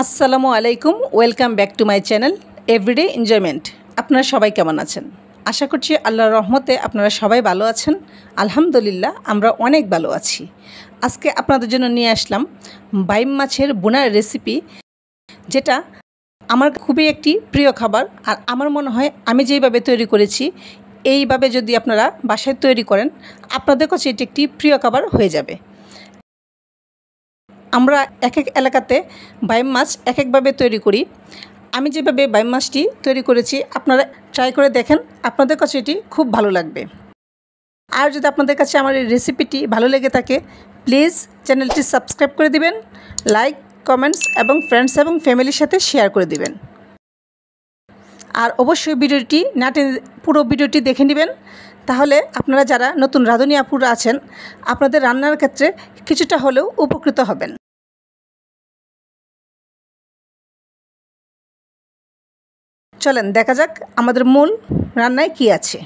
আসসালামু আলাইকুম, welcome back to my channel everyday enjoyment. আপনারা সবাই কেমন আছেন? আশা করছি আল্লাহর রহমতে আপনারা সবাই ভালো আছেন। আলহামদুলিল্লাহ, আমরা অনেক ভালো আছি। আজকে আপনাদের জন্য নিয়ে আসলাম বাইম মাছের বোনার রেসিপি, যেটা আমার খুবই একটি প্রিয় খাবার। আর আমার মনে হয় আমি যেইভাবে তৈরি করেছি, এইভাবে যদি আপনারা বাসায় তৈরি করেন, আপনাদের কাছে এটি একটি প্রিয় খাবার হয়ে যাবে। আমরা এক এক এলাকাতে বাইম মাছ এক একভাবে তৈরি করি। আমি যেভাবে বাইম মাছটি তৈরি করেছি, আপনারা ট্রাই করে দেখেন, আপনাদের কাছে এটি খুব ভালো লাগবে। আর যদি আপনাদের কাছে আমার এই রেসিপিটি ভালো লেগে থাকে, প্লিজ চ্যানেলটি সাবস্ক্রাইব করে দিবেন, লাইক, কমেন্টস এবং ফ্রেন্ডস এবং ফ্যামিলির সাথে শেয়ার করে দিবেন। আর অবশ্যই ভিডিওটি না টেনে পুরো ভিডিওটি দেখে নেবেন, তাহলে আপনারা যারা নতুন রাঁধুনি আপুরা আছেন, আপনাদের রান্নার ক্ষেত্রে কিছুটা হলেও উপকৃত হবেন। চলেন দেখা যাক আমাদের মূল রান্নায় কি আছে।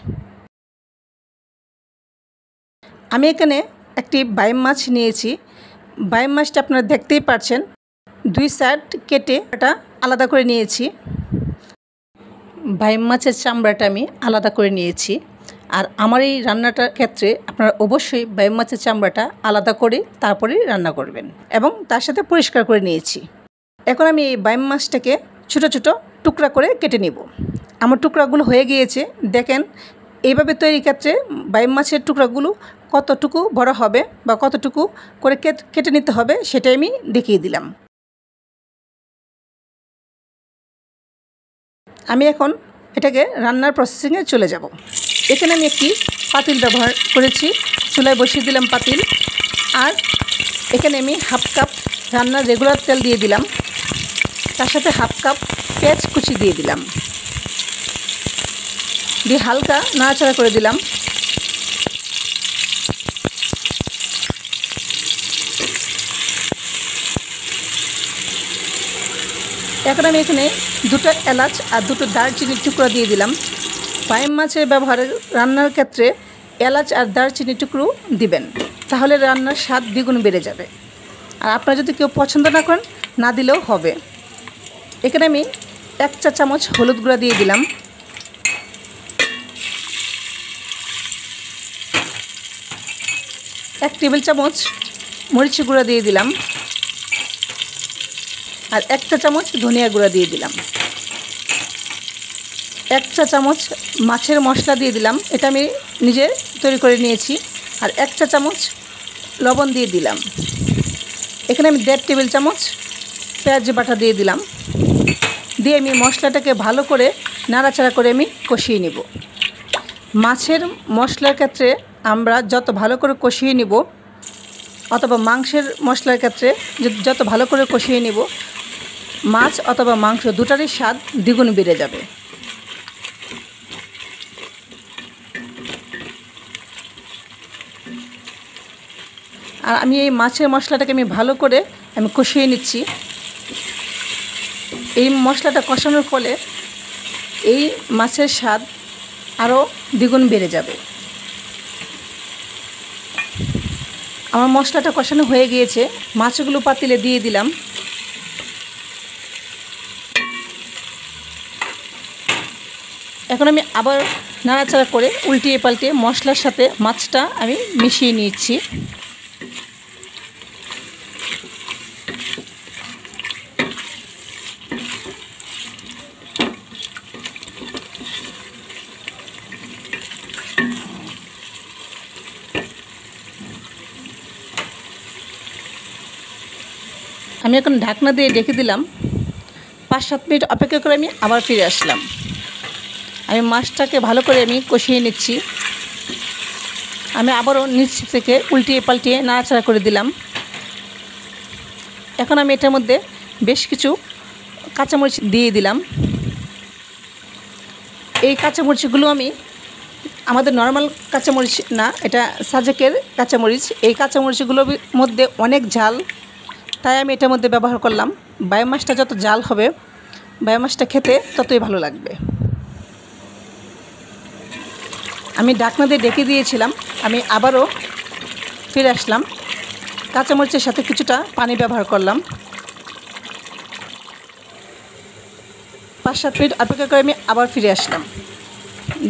আমি এখানে একটি বাইম মাছ নিয়েছি। বাইম মাছটা আপনারা দেখতেই পাচ্ছেন, দুই সাইড কেটে এটা আলাদা করে নিয়েছি। বাইম মাছের চামড়াটা আমি আলাদা করে নিয়েছি। আর আমার এই রান্নাটার ক্ষেত্রে আপনারা অবশ্যই বাইম মাছের চামড়াটা আলাদা করে তারপরে রান্না করবেন, এবং তার সাথে পরিষ্কার করে নিয়েছি। এখন আমি এই বাইম মাছটাকে ছোটো ছোটো টুকরা করে কেটে নেব। আমার টুকরাগুলো হয়ে গিয়েছে, দেখেন। এইভাবে তৈরির ক্ষেত্রে বাইম মাছের টুকরাগুলো কতটুকু বড় হবে বা কতটুকু করে কেটে নিতে হবে, সেটাই আমি দেখিয়ে দিলাম। আমি এখন এটাকে রান্নার প্রসেসিংয়ে চলে যাব। এখানে আমি একটি পাতিল ব্যবহার করেছি, চুলায় বসিয়ে দিলাম পাতিল। আর এখানে আমি হাফ কাপ রান্নার রেগুলার তেল দিয়ে দিলাম, তার সাথে হাফ কাপ পেঁয়াজ কুচি দিয়ে দিলাম, দিয়ে হালকা নাড়াচাড়া করে দিলাম। এখন আমি এখানে দুটো এলাচ আর দুটো দারচিনির টুকরো দিয়ে দিলাম। বাইম মাছের ব্যবহারের রান্নার ক্ষেত্রে এলাচ আর দারচিনির টুকরো দিবেন, তাহলে রান্নার স্বাদ দ্বিগুণ বেড়ে যাবে। আর আপনারা যদি কেউ পছন্দ না করেন, না দিলেও হবে। এখানে আমি 1 চা চামচ হলুদ গুঁড়া দিয়ে দিলাম, 1 টেবিল চামচ মরিচের গুঁড়া দিয়ে দিলাম, আর 1 চা চামচ ধনিয়া গুঁড়া দিয়ে দিলাম, 1 চা চামচ মাছের মশলা দিয়ে দিলাম, এটা আমি নিজে তৈরি করে নিয়েছি। আর 1 চা চামচ লবণ দিয়ে দিলাম। এখানে আমি 1.5 টেবিল চামচ পেঁয়াজ বাটা দিয়ে দিলাম, দিয়ে আমি মশলাটাকে ভালো করে নাড়াচাড়া করে আমি কষিয়ে নেব। মাছের মশলার ক্ষেত্রে আমরা যত ভালো করে কষিয়ে নেব, অথবা মাংসের মশলার ক্ষেত্রে যত ভালো করে কষিয়ে নেব, মাছ অথবা মাংস দুটারই স্বাদ দ্বিগুণ বেড়ে যাবে। আর আমি এই মাছের মশলাটাকে আমি ভালো করে কষিয়ে নিচ্ছি। এই মশলাটা কষানোর ফলে এই মাছের স্বাদ আরও দ্বিগুণ বেড়ে যাবে। আমার মশলাটা কষানো হয়ে গিয়েছে, মাছগুলো পাতিলে দিয়ে দিলাম। এখন আমি আবার নাড়াচাড়া করে উল্টিয়ে পাল্টে মশলার সাথে মাছটা আমি মিশিয়ে নিচ্ছি। আমি এখন ঢাকনা দিয়ে ঢেকে দিলাম। 5-7 মিনিট অপেক্ষা করে আমি আবার ফিরে আসলাম। আমি মাছটাকে ভালো করে আমি কষিয়ে নিচ্ছি। আমি আবারও নিচ থেকে উল্টিয়ে পাল্টিয়ে নাড়াচাড়া করে দিলাম। এখন আমি এটার মধ্যে বেশ কিছু কাঁচামরিচ দিয়ে দিলাম। এই কাঁচামরিচগুলো আমি আমাদের নর্মাল কাঁচামরিচ না, এটা সাজেকের কাঁচামরিচ। এই কাঁচামরিচগুলোর মধ্যে অনেক ঝাল, তাই আমি এটার মধ্যে ব্যবহার করলাম। বাইম মাছটা যত ঝাল হবে, বাইম মাছটা খেতে ততই ভালো লাগবে। আমি ঢাকনা দিয়ে ঢেকে দিয়েছিলাম, আমি আবারও ফিরে আসলাম। কাঁচামরিচের সাথে কিছুটা পানি ব্যবহার করলাম। 5-7 মিনিট অপেক্ষা করে আমি আবার ফিরে আসলাম।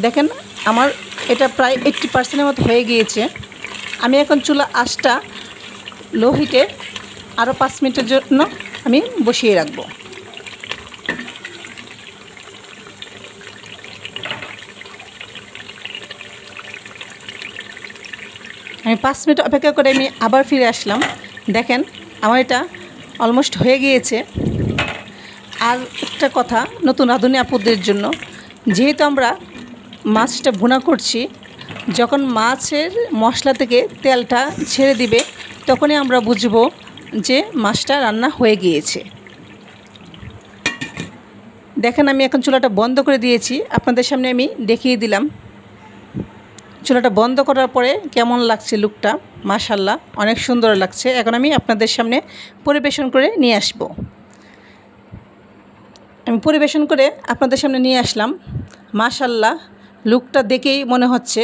দেখেন আমার এটা প্রায় 80% মতো হয়ে গিয়েছে। আমি এখন চুলা আঁচটা লো হিটে আরও 5 মিনিটের জন্য আমি বসিয়ে রাখবো। আমি 5 মিনিট অপেক্ষা করে আমি আবার ফিরে আসলাম। দেখেন আমার এটা অলমোস্ট হয়ে গিয়েছে। আর একটা কথা নতুন রাঁধুনি আপুদের জন্য, যেহেতু আমরা মাছটা ভুনা করছি, যখন মাছের মশলা থেকে তেলটা ছেড়ে দিবে তখনই আমরা বুঝবো যে মাছটা রান্না হয়ে গিয়েছে। দেখেন আমি এখন চুলাটা বন্ধ করে দিয়েছি, আপনাদের সামনে আমি দেখিয়ে দিলাম চুলাটা বন্ধ করার পরে কেমন লাগছে লুকটা। মাশাআল্লাহ অনেক সুন্দর লাগছে। এখন আমি আপনাদের সামনে পরিবেশন করে নিয়ে আসব। আমি পরিবেশন করে আপনাদের সামনে নিয়ে আসলাম। মাশাআল্লাহ লুকটা দেখেই মনে হচ্ছে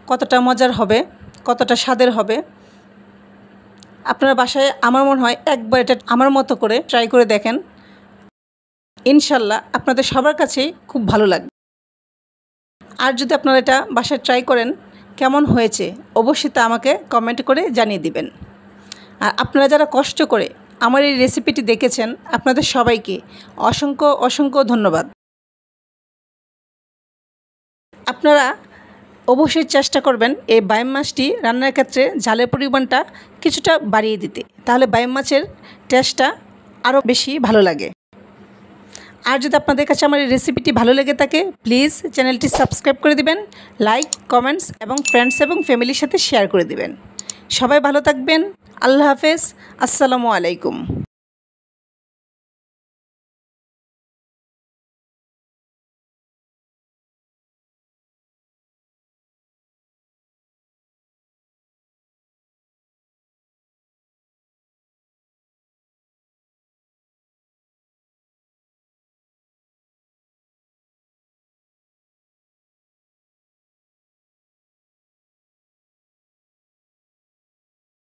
কতটা মজার হবে, কতটা স্বাদের হবে। আপনারা বাসায় আমার মনে হয় একবার এটা আমার মতো করে ট্রাই করে দেখেন, ইনশাল্লাহ আপনাদের সবার কাছেই খুব ভালো লাগবে। আর যদি আপনারা এটা বাসায় ট্রাই করেন কেমন হয়েছে অবশ্যই তা আমাকে কমেন্ট করে জানিয়ে দিবেন। আর আপনারা যারা কষ্ট করে আমার এই রেসিপিটি দেখেছেন আপনাদের সবাইকে অসংখ্য অসংখ্য ধন্যবাদ। আপনারা অবশ্যই চেষ্টা করবেন এই বাইম মাছটি রান্নার ক্ষেত্রে ঝালের পরিমাণটা কিছুটা বাড়িয়ে দিতে, তাহলে বাইম মাছের টেস্টটা আরও বেশি ভালো লাগে। আর যদি আপনাদের কাছে আমার এই রেসিপিটি ভালো লেগে থাকে প্লিজ চ্যানেলটি সাবস্ক্রাইব করে দিবেন, লাইক কমেন্টস এবং ফ্রেন্ডস এবং ফ্যামিলির সাথে শেয়ার করে দিবেন। সবাই ভালো থাকবেন। আল্লাহ হাফেজ। আসসালামু আলাইকুম।